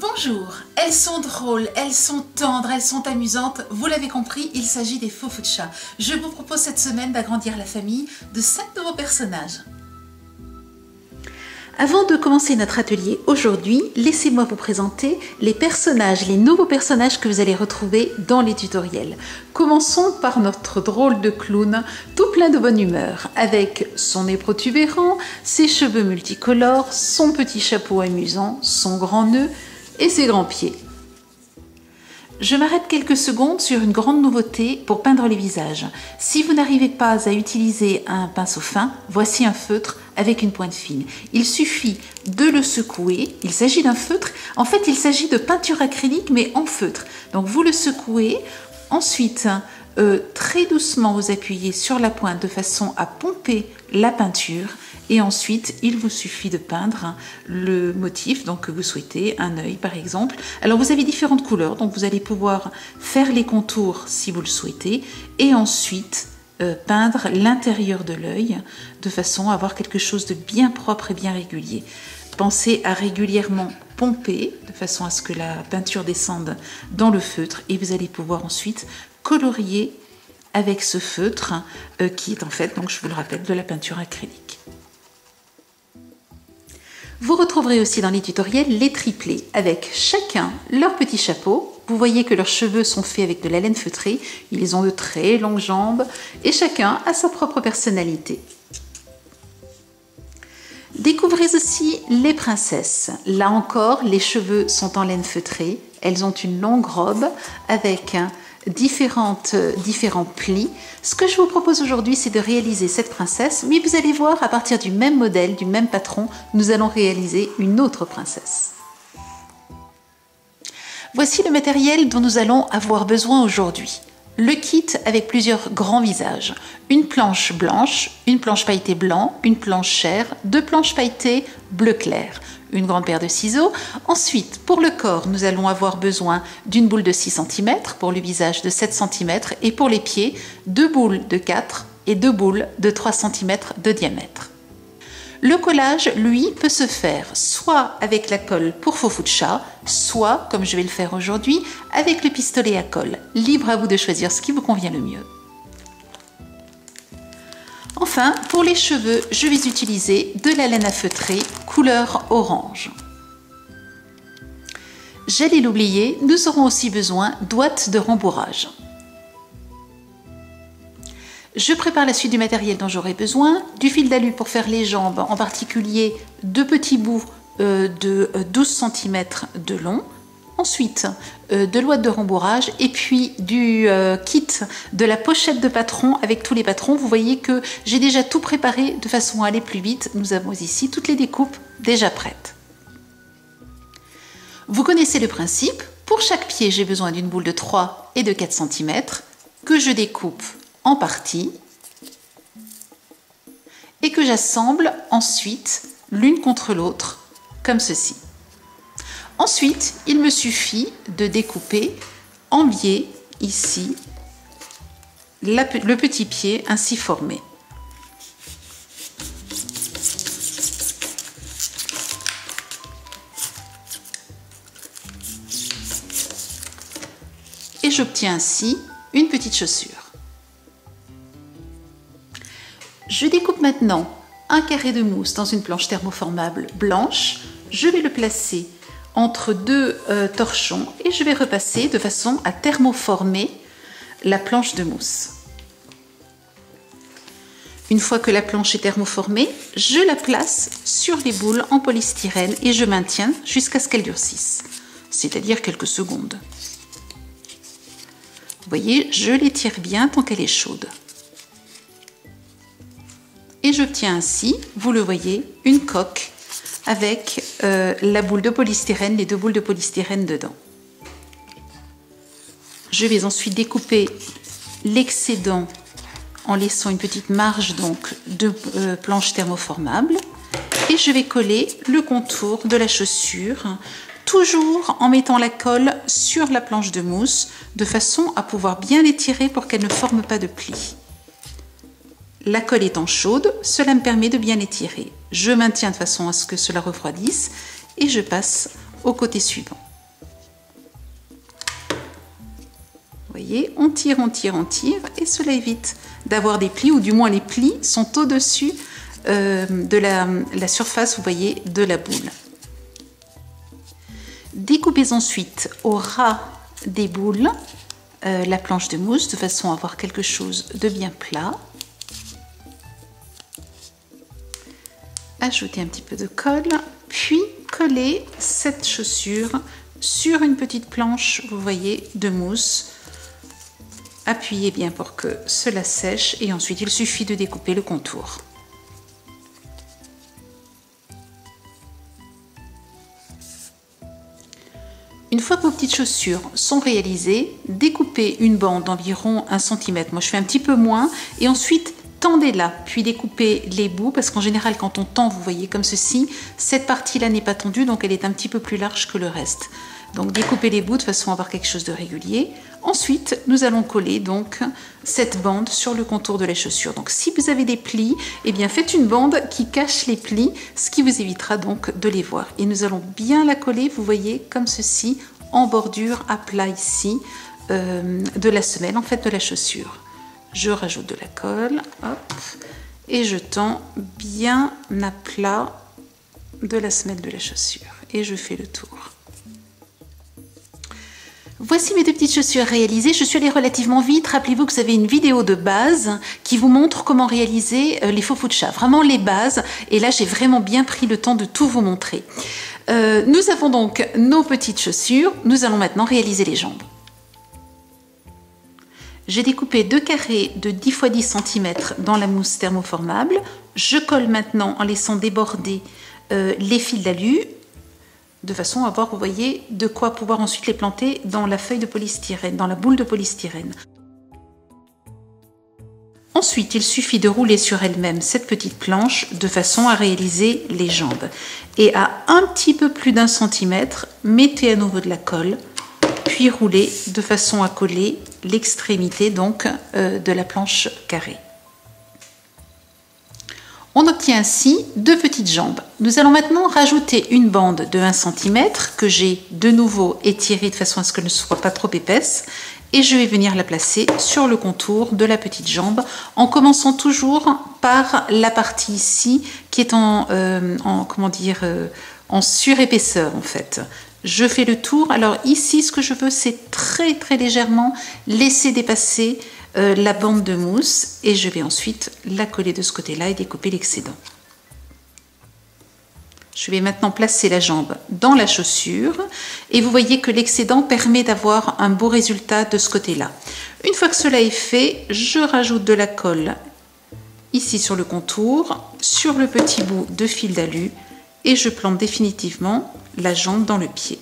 Bonjour, elles sont drôles, elles sont tendres, elles sont amusantes. Vous l'avez compris, il s'agit des Fofoucha. Je vous propose cette semaine d'agrandir la famille de 5 nouveaux personnages. Avant de commencer notre atelier aujourd'hui, laissez-moi vous présenter les nouveaux personnages que vous allez retrouver dans les tutoriels. Commençons par notre drôle de clown, tout plein de bonne humeur, avec son nez protubérant, ses cheveux multicolores, son petit chapeau amusant, son grand nœud et ses grands pieds. Je m'arrête quelques secondes sur une grande nouveauté pour peindre les visages. Si vous n'arrivez pas à utiliser un pinceau fin, voici un feutre avec une pointe fine. Il suffit de le secouer. Il s'agit d'un feutre. En fait, il s'agit de peinture acrylique, mais en feutre. Donc, vous le secouez. Ensuite, très doucement, vous appuyez sur la pointe de façon à pomper la peinture. Et ensuite, il vous suffit de peindre le motif donc, que vous souhaitez, un œil par exemple. Alors, vous avez différentes couleurs, donc vous allez pouvoir faire les contours si vous le souhaitez. Et ensuite, peindre l'intérieur de l'œil de façon à avoir quelque chose de bien propre et bien régulier. Pensez à régulièrement pomper de façon à ce que la peinture descende dans le feutre et vous allez pouvoir ensuite colorier avec ce feutre qui est en fait, donc je vous le rappelle, de la peinture acrylique. Vous retrouverez aussi dans les tutoriels les triplés avec chacun leur petit chapeau. Vous voyez que leurs cheveux sont faits avec de la laine feutrée, ils ont de très longues jambes et chacun a sa propre personnalité. Découvrez aussi les princesses. Là encore, les cheveux sont en laine feutrée, elles ont une longue robe avec différents plis. Ce que je vous propose aujourd'hui, c'est de réaliser cette princesse, mais vous allez voir, à partir du même modèle, du même patron, nous allons réaliser une autre princesse. Voici le matériel dont nous allons avoir besoin aujourd'hui. Le kit avec plusieurs grands visages. Une planche blanche, une planche pailletée blanc, une planche chair, 2 planches pailletées bleu clair, une grande paire de ciseaux. Ensuite, pour le corps, nous allons avoir besoin d'une boule de 6 cm, pour le visage de 7 cm et pour les pieds, 2 boules de 4 et 2 boules de 3 cm de diamètre. Le collage, lui, peut se faire soit avec la colle pour Fofoucha, soit, comme je vais le faire aujourd'hui, avec le pistolet à colle. Libre à vous de choisir ce qui vous convient le mieux. Enfin, pour les cheveux, je vais utiliser de la laine à feutrer couleur orange. J'allais l'oublier, nous aurons aussi besoin d'ouates de rembourrage. Je prépare la suite du matériel dont j'aurai besoin, du fil d'alu pour faire les jambes, en particulier 2 petits bouts de 12 cm de long, ensuite de l'ouate de rembourrage et puis du kit de la pochette de patron avec tous les patrons. Vous voyez que j'ai déjà tout préparé de façon à aller plus vite. Nous avons ici toutes les découpes déjà prêtes. Vous connaissez le principe, pour chaque pied j'ai besoin d'une boule de 3 et de 4 cm que je découpe en partie et que j'assemble ensuite l'une contre l'autre comme ceci. Ensuite, il me suffit de découper en biais ici le petit pied ainsi formé. Et j'obtiens ainsi une petite chaussure. Je découpe maintenant un carré de mousse dans une planche thermoformable blanche. Je vais le placer entre 2 torchons et je vais repasser de façon à thermoformer la planche de mousse. Une fois que la planche est thermoformée, je la place sur les boules en polystyrène et je maintiens jusqu'à ce qu'elle durcisse, c'est-à-dire quelques secondes. Vous voyez, je l'étire bien tant qu'elle est chaude. Et j'obtiens ainsi, vous le voyez, une coque avec la boule de polystyrène, les 2 boules de polystyrène dedans. Je vais ensuite découper l'excédent en laissant une petite marge donc de planche thermoformable et je vais coller le contour de la chaussure, toujours en mettant la colle sur la planche de mousse de façon à pouvoir bien l'étirer pour qu'elle ne forme pas de plis. La colle étant chaude, cela me permet de bien l'étirer. Je maintiens de façon à ce que cela refroidisse et je passe au côté suivant. voyez, on tire et cela évite d'avoir des plis, ou du moins les plis sont au-dessus de la surface, vous voyez, de la boule. Découpez ensuite au ras des boules la planche de mousse de façon à avoir quelque chose de bien plat. Ajoutez un petit peu de colle, puis collez cette chaussure sur une petite planche, vous voyez, de mousse. Appuyez bien pour que cela sèche et ensuite il suffit de découper le contour. Une fois que vos petites chaussures sont réalisées, découpez une bande d'environ 1 cm. Moi, je fais un petit peu moins. Et ensuite, tendez-la, puis découpez les bouts. Parce qu'en général, quand on tend, vous voyez, comme ceci, cette partie-là n'est pas tendue, donc elle est un petit peu plus large que le reste. Donc, découpez les bouts de façon à avoir quelque chose de régulier. Ensuite, nous allons coller donc cette bande sur le contour de la chaussure. Donc, si vous avez des plis, eh bien, faites une bande qui cache les plis, ce qui vous évitera donc de les voir. Et nous allons bien la coller, vous voyez, comme ceci, en bordure à plat ici, de la semelle, en fait, de la chaussure. Je rajoute de la colle, hop, et je tends bien à plat de la semelle de la chaussure. Et je fais le tour. Voici mes deux petites chaussures réalisées. Je suis allée relativement vite. Rappelez-vous que vous avez une vidéo de base qui vous montre comment réaliser les faux fous de chat. Vraiment les bases. Et là, j'ai vraiment bien pris le temps de tout vous montrer. Nous avons donc nos petites chaussures. Nous allons maintenant réaliser les jambes. J'ai découpé 2 carrés de 10 x 10 cm dans la mousse thermoformable. Je colle maintenant en laissant déborder les fils d'alu, de façon à avoir, vous voyez, de quoi pouvoir ensuite les planter dans la feuille de polystyrène, dans la boule de polystyrène. Ensuite, il suffit de rouler sur elle-même cette petite planche de façon à réaliser les jambes. Et à un petit peu plus d'1 centimètre, mettez à nouveau de la colle, puis roulez de façon à coller l'extrémité donc de la planche carrée. On obtient ainsi 2 petites jambes. Nous allons maintenant rajouter une bande de 1 cm que j'ai de nouveau étirée de façon à ce qu'elle ne soit pas trop épaisse. Et je vais venir la placer sur le contour de la petite jambe en commençant toujours par la partie ici qui est en surépaisseur en fait. Je fais le tour. Alors ici, ce que je veux, c'est très légèrement laisser dépasser la bande de mousse et je vais ensuite la coller de ce côté-là et découper l'excédent. Je vais maintenant placer la jambe dans la chaussure et vous voyez que l'excédent permet d'avoir un beau résultat de ce côté-là. Une fois que cela est fait, je rajoute de la colle ici sur le contour, sur le petit bout de fil d'alu et je plante définitivement la jambe dans le pied.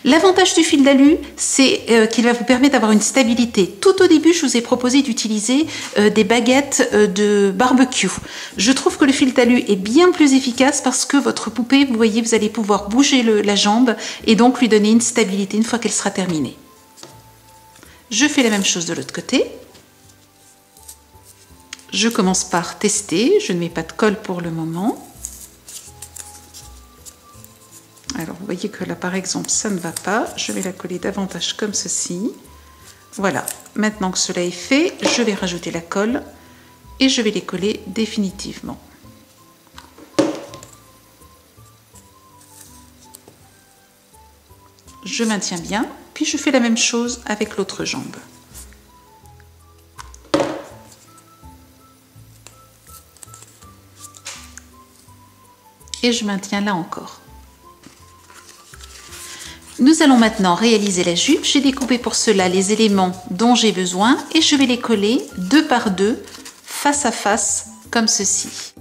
L'avantage du fil d'alu, c'est qu'il va vous permettre d'avoir une stabilité. Tout au début, je vous ai proposé d'utiliser des baguettes de barbecue. Je trouve que le fil d'alu est bien plus efficace parce que votre poupée, vous voyez, vous allez pouvoir bouger la jambe et donc lui donner une stabilité une fois qu'elle sera terminée. Je fais la même chose de l'autre côté. Je commence par tester. Je ne mets pas de colle pour le moment. Alors, vous voyez que là, par exemple, ça ne va pas. Je vais la coller davantage comme ceci. Voilà. Maintenant que cela est fait, je vais rajouter la colle et je vais les coller définitivement. Je maintiens bien, puis je fais la même chose avec l'autre jambe. Et je maintiens là encore. Nous allons maintenant réaliser la jupe. J'ai découpé pour cela les éléments dont j'ai besoin et je vais les coller 2 par 2 face à face comme ceci.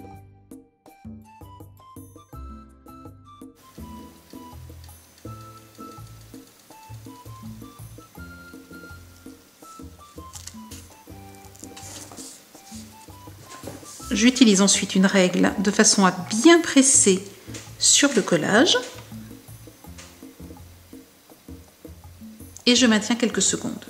J'utilise ensuite une règle de façon à bien presser sur le collage. Et je maintiens quelques secondes.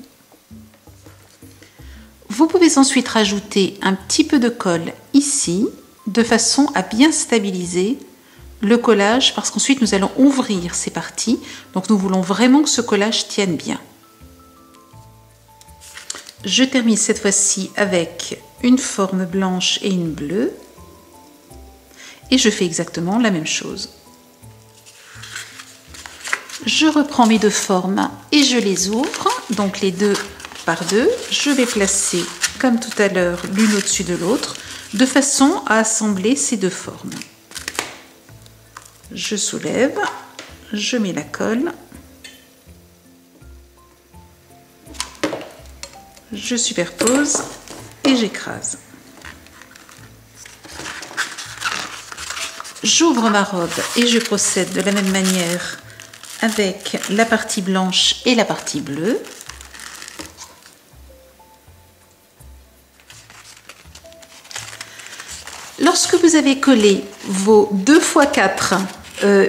Vous pouvez ensuite rajouter un petit peu de colle ici, de façon à bien stabiliser le collage, parce qu'ensuite nous allons ouvrir ces parties. Donc nous voulons vraiment que ce collage tienne bien. Je termine cette fois-ci avec une forme blanche et une bleue. Et je fais exactement la même chose. Je reprends mes deux formes et je les ouvre, donc les deux par deux. Je vais placer, comme tout à l'heure, l'une au-dessus de l'autre, de façon à assembler ces deux formes. Je soulève, je mets la colle, je superpose et j'écrase. J'ouvre ma robe et je procède de la même manière avec la partie blanche et la partie bleue. Lorsque vous avez collé vos 2 x 4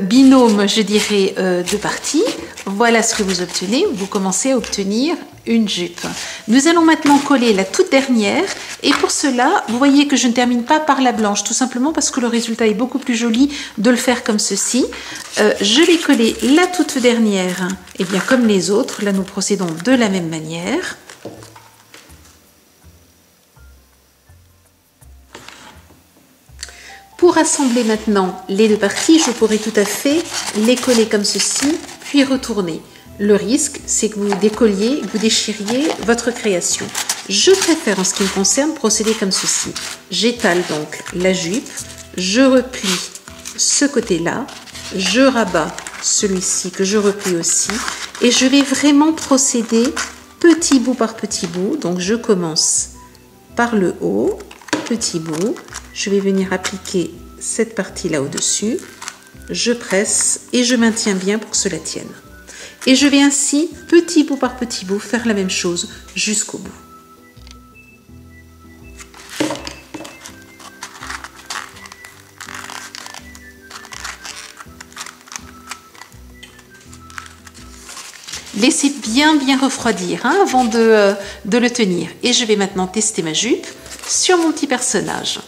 binômes, je dirais, de parties, voilà ce que vous obtenez. Vous commencez à obtenir une jupe. Nous allons maintenant coller la toute dernière et pour cela, vous voyez que je ne termine pas par la blanche, tout simplement parce que le résultat est beaucoup plus joli de le faire comme ceci. Je vais coller la toute dernière, et bien comme les autres, là nous procédons de la même manière. Pour assembler maintenant les deux parties, je pourrais tout à fait les coller comme ceci, puis retourner. Le risque, c'est que vous décolliez, vous déchiriez votre création. Je préfère, en ce qui me concerne, procéder comme ceci. J'étale donc la jupe, je replie ce côté-là, je rabats celui-ci que je replie aussi, et je vais vraiment procéder petit bout par petit bout. Donc je commence par le haut, petit bout, je vais venir appliquer cette partie-là au-dessus, je presse et je maintiens bien pour que cela tienne. Et je vais ainsi, petit bout par petit bout, faire la même chose jusqu'au bout. Laissez bien refroidir avant de le tenir. Et je vais maintenant tester ma jupe sur mon petit personnage.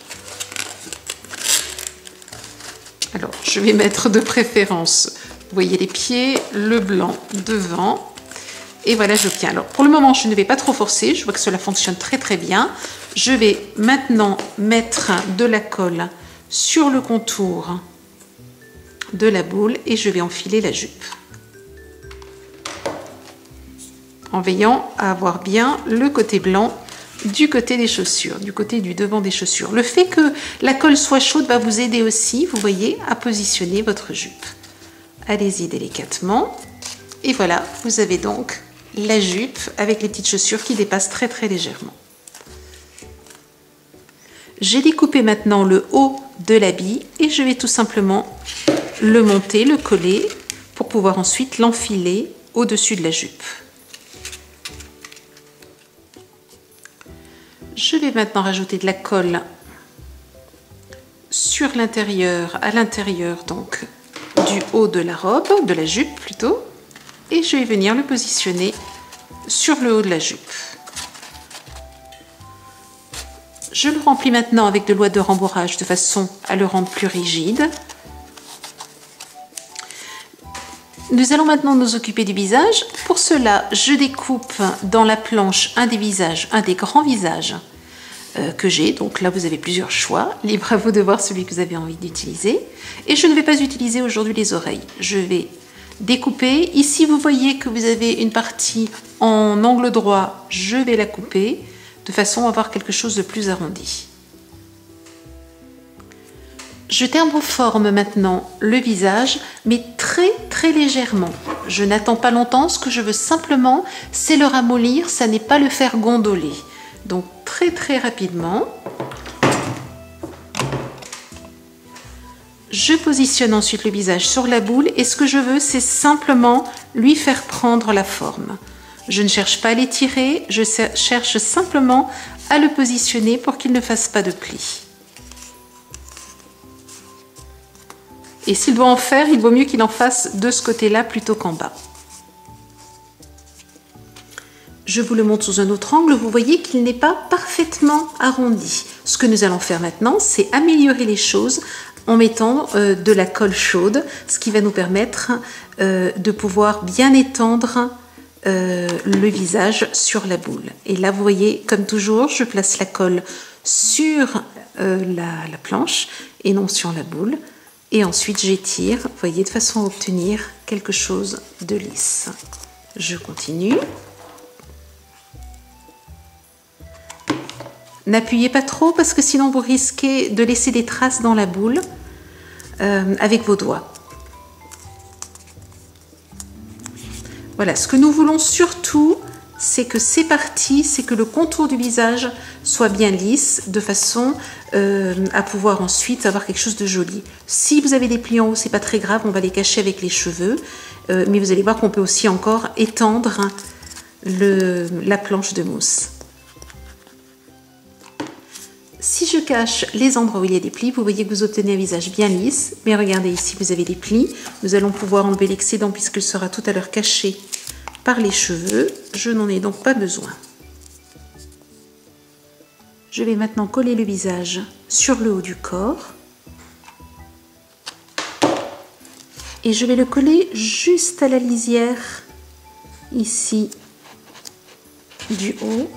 Alors, je vais mettre de préférence, vous voyez les pieds, le blanc devant. Et voilà, j'obtiens. Alors, pour le moment, je ne vais pas trop forcer. Je vois que cela fonctionne très bien. Je vais maintenant mettre de la colle sur le contour de la boule et je vais enfiler la jupe. En veillant à avoir bien le côté blanc du côté des chaussures, du côté du devant des chaussures. Le fait que la colle soit chaude va vous aider aussi, vous voyez, à positionner votre jupe. Allez-y délicatement. Et voilà, vous avez donc la jupe avec les petites chaussures qui dépassent très légèrement. J'ai découpé maintenant le haut de l'habit et je vais tout simplement le monter, le coller pour pouvoir ensuite l'enfiler au-dessus de la jupe. Je vais maintenant rajouter de la colle sur l'intérieur, à l'intérieur donc du haut de la robe, de la jupe plutôt, et je vais venir le positionner sur le haut de la jupe. Je le remplis maintenant avec de l'ouate de rembourrage de façon à le rendre plus rigide. Nous allons maintenant nous occuper du visage. Pour cela, je découpe dans la planche un des visages, un des grands visages que j'ai. Donc là, vous avez plusieurs choix. Libre à vous de voir celui que vous avez envie d'utiliser. Et je ne vais pas utiliser aujourd'hui les oreilles. Je vais découper. Ici, vous voyez que vous avez une partie en angle droit. Je vais la couper de façon à avoir quelque chose de plus arrondi. Je thermoforme maintenant le visage, mais très légèrement. Je n'attends pas longtemps, ce que je veux simplement, c'est le ramollir, ça n'est pas le faire gondoler. Donc très rapidement. Je positionne ensuite le visage sur la boule et ce que je veux, c'est simplement lui faire prendre la forme. Je ne cherche pas à l'étirer, je cherche simplement à le positionner pour qu'il ne fasse pas de plis. Et s'il doit en faire, il vaut mieux qu'il en fasse de ce côté-là plutôt qu'en bas. Je vous le montre sous un autre angle, vous voyez qu'il n'est pas parfaitement arrondi. Ce que nous allons faire maintenant, c'est améliorer les choses en mettant de la colle chaude, ce qui va nous permettre de pouvoir bien étendre le visage sur la boule. Et là, vous voyez, comme toujours, je place la colle sur la planche et non sur la boule. Et ensuite, j'étire, vous voyez, de façon à obtenir quelque chose de lisse. Je continue. N'appuyez pas trop parce que sinon vous risquez de laisser des traces dans la boule avec vos doigts. Voilà, ce que nous voulons surtout, c'est que ces parties, c'est que le contour du visage soit bien lisse, de façon à pouvoir ensuite avoir quelque chose de joli. Si vous avez des plis en haut, c'est pas très grave, on va les cacher avec les cheveux, mais vous allez voir qu'on peut aussi encore étendre la planche de mousse. Si je cache les endroits où il y a des plis, vous voyez que vous obtenez un visage bien lisse. Mais regardez ici, vous avez des plis. Nous allons pouvoir enlever l'excédent puisqu'il sera tout à l'heure caché par les cheveux. Je n'en ai donc pas besoin. Je vais maintenant coller le visage sur le haut du corps. Et je vais le coller juste à la lisière, ici, du haut.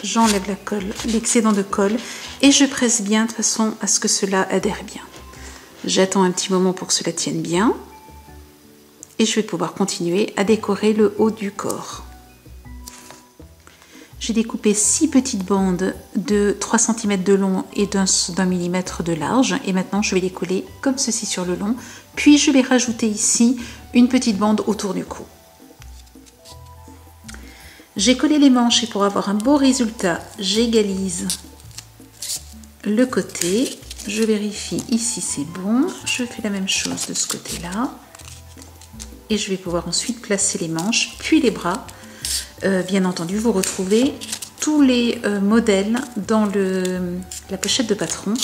J'enlève la colle, l'excédent de colle et je presse bien de façon à ce que cela adhère bien. J'attends un petit moment pour que cela tienne bien et je vais pouvoir continuer à décorer le haut du corps. J'ai découpé 6 petites bandes de 3 cm de long et d'1 millimètre de large et maintenant je vais les coller comme ceci sur le long, puis je vais rajouter ici une petite bande autour du cou. J'ai collé les manches et pour avoir un beau résultat, j'égalise le côté. Je vérifie ici c'est bon. Je fais la même chose de ce côté-là. Et je vais pouvoir ensuite placer les manches, puis les bras. Bien entendu, vous retrouvez tous les modèles dans la pochette de patron.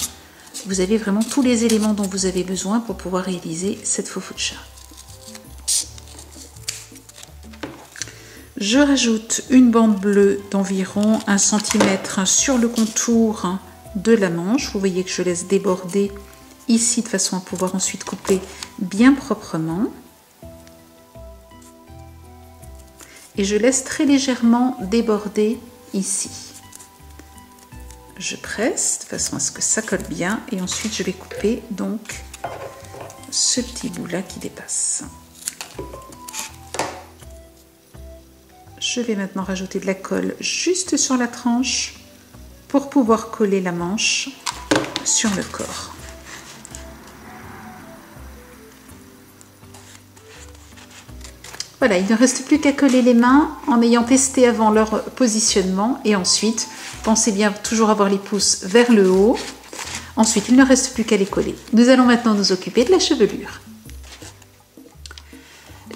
Vous avez vraiment tous les éléments dont vous avez besoin pour pouvoir réaliser cette faux-foucha. Je rajoute une bande bleue d'environ 1 cm sur le contour de la manche. Vous voyez que je laisse déborder ici de façon à pouvoir ensuite couper bien proprement. Et je laisse très légèrement déborder ici. Je presse de façon à ce que ça colle bien et ensuite je vais couper donc ce petit bout là qui dépasse. Je vais maintenant rajouter de la colle juste sur la tranche pour pouvoir coller la manche sur le corps. Voilà, il ne reste plus qu'à coller les mains en ayant testé avant leur positionnement et ensuite, pensez bien toujours avoir les pouces vers le haut. Ensuite, il ne reste plus qu'à les coller. Nous allons maintenant nous occuper de la chevelure.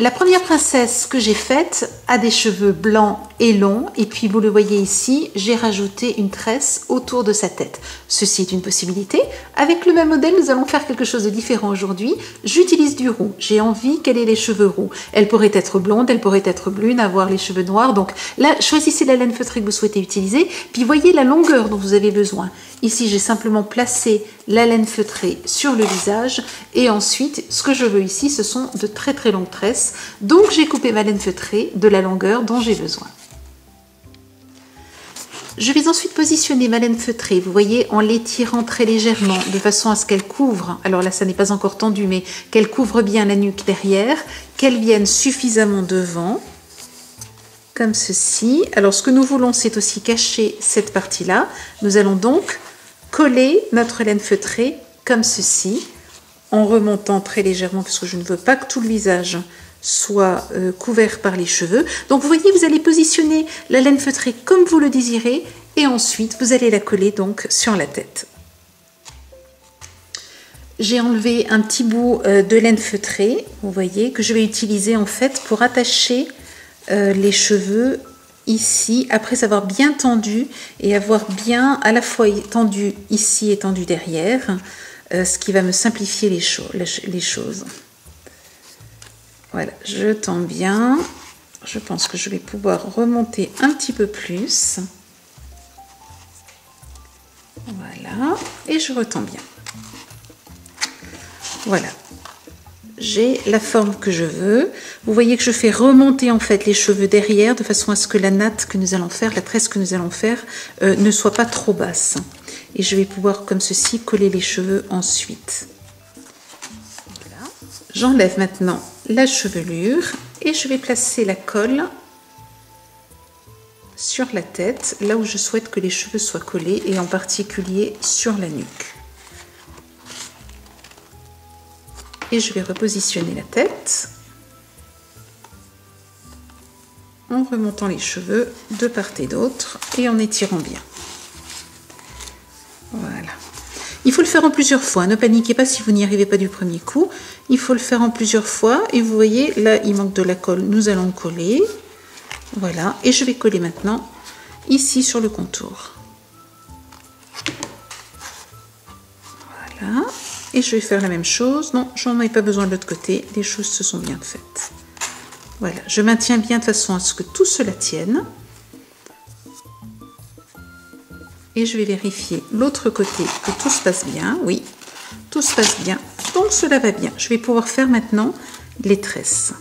La première princesse que j'ai faite a des cheveux blancs et longs et puis vous le voyez ici, j'ai rajouté une tresse autour de sa tête. Ceci est une possibilité. Avec le même modèle, nous allons faire quelque chose de différent aujourd'hui. J'utilise du roux. J'ai envie qu'elle ait les cheveux roux. Elle pourrait être blonde, elle pourrait être brune, avoir les cheveux noirs. Donc là, choisissez la laine feutrée que vous souhaitez utiliser. Puis voyez la longueur dont vous avez besoin. Ici, j'ai simplement placé la laine feutrée sur le visage et ensuite, ce que je veux ici, ce sont de très très longues tresses. Donc, j'ai coupé ma laine feutrée de la longueur dont j'ai besoin. Je vais ensuite positionner ma laine feutrée, vous voyez, en l'étirant très légèrement, de façon à ce qu'elle couvre, alors là, ça n'est pas encore tendu, mais qu'elle couvre bien la nuque derrière, qu'elle vienne suffisamment devant, comme ceci. Alors, ce que nous voulons, c'est aussi cacher cette partie-là. Nous allons donc coller notre laine feutrée comme ceci, en remontant très légèrement, parce que je ne veux pas que tout le visage soit couvert par les cheveux. Donc vous voyez, vous allez positionner la laine feutrée comme vous le désirez et ensuite vous allez la coller donc sur la tête. J'ai enlevé un petit bout de laine feutrée, vous voyez, que je vais utiliser en fait pour attacher les cheveux ici, après avoir bien tendu et avoir bien à la fois tendu ici et tendu derrière, ce qui va me simplifier les choses. Voilà, je tends bien. Je pense que je vais pouvoir remonter un petit peu plus. Voilà, et je retends bien. Voilà. j'ai la forme que je veux. Vous voyez que je fais remonter en fait les cheveux derrière de façon à ce que la natte que nous allons faire, la tresse que nous allons faire, ne soit pas trop basse. Et je vais pouvoir comme ceci coller les cheveux ensuite. Voilà. J'enlève maintenant la chevelure et je vais placer la colle sur la tête, là où je souhaite que les cheveux soient collés et en particulier sur la nuque. Et je vais repositionner la tête en remontant les cheveux de part et d'autre et en étirant bien. Voilà. Il faut le faire en plusieurs fois. Ne paniquez pas si vous n'y arrivez pas du premier coup. Il faut le faire en plusieurs fois. Et vous voyez, là, il manque de la colle. Nous allons coller. Voilà. Et je vais coller maintenant ici sur le contour. Voilà. Et je vais faire la même chose. Non, j'en ai pas besoin de l'autre côté. Les choses se sont bien faites. Voilà. Je maintiens bien de façon à ce que tout cela tienne. Et je vais vérifier l'autre côté que tout se passe bien. Oui, tout se passe bien. Donc cela va bien. Je vais pouvoir faire maintenant les tresses.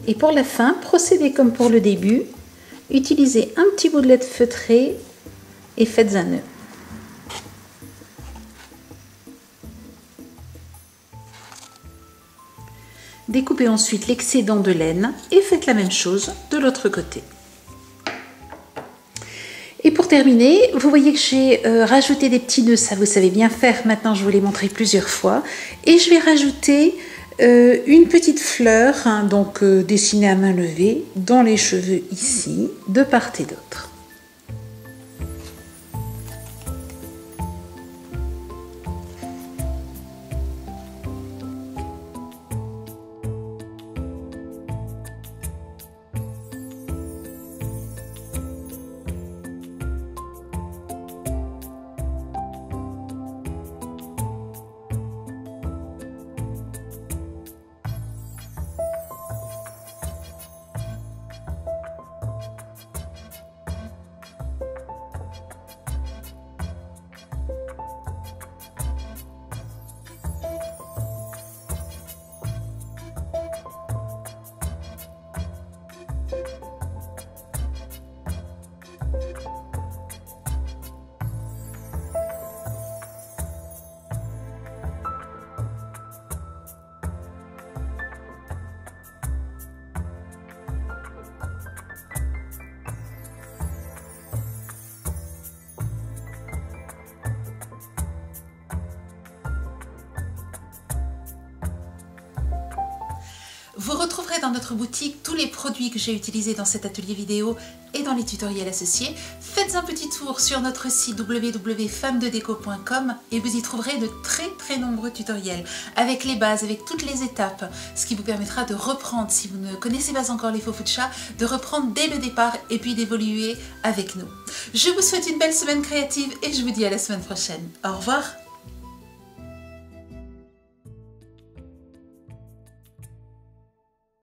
Et pour la fin, procédez comme pour le début. Utilisez un petit bout de lait feutré et faites un nœud. Découpez ensuite l'excédent de laine et faites la même chose de l'autre côté. Et pour terminer, vous voyez que j'ai rajouté des petits nœuds, ça vous savez bien faire, maintenant je vous l'ai montré plusieurs fois. Et je vais rajouter une petite fleur, hein, donc dessinée à main levée, dans les cheveux ici, de part et d'autre. Vous retrouverez dans notre boutique tous les produits que j'ai utilisés dans cet atelier vidéo et dans les tutoriels associés. Faites un petit tour sur notre site www.femmededéco.com et vous y trouverez de très nombreux tutoriels avec les bases, avec toutes les étapes, ce qui vous permettra de reprendre, si vous ne connaissez pas encore les faux fuchsia, de reprendre dès le départ et puis d'évoluer avec nous. Je vous souhaite une belle semaine créative et je vous dis à la semaine prochaine. Au revoir.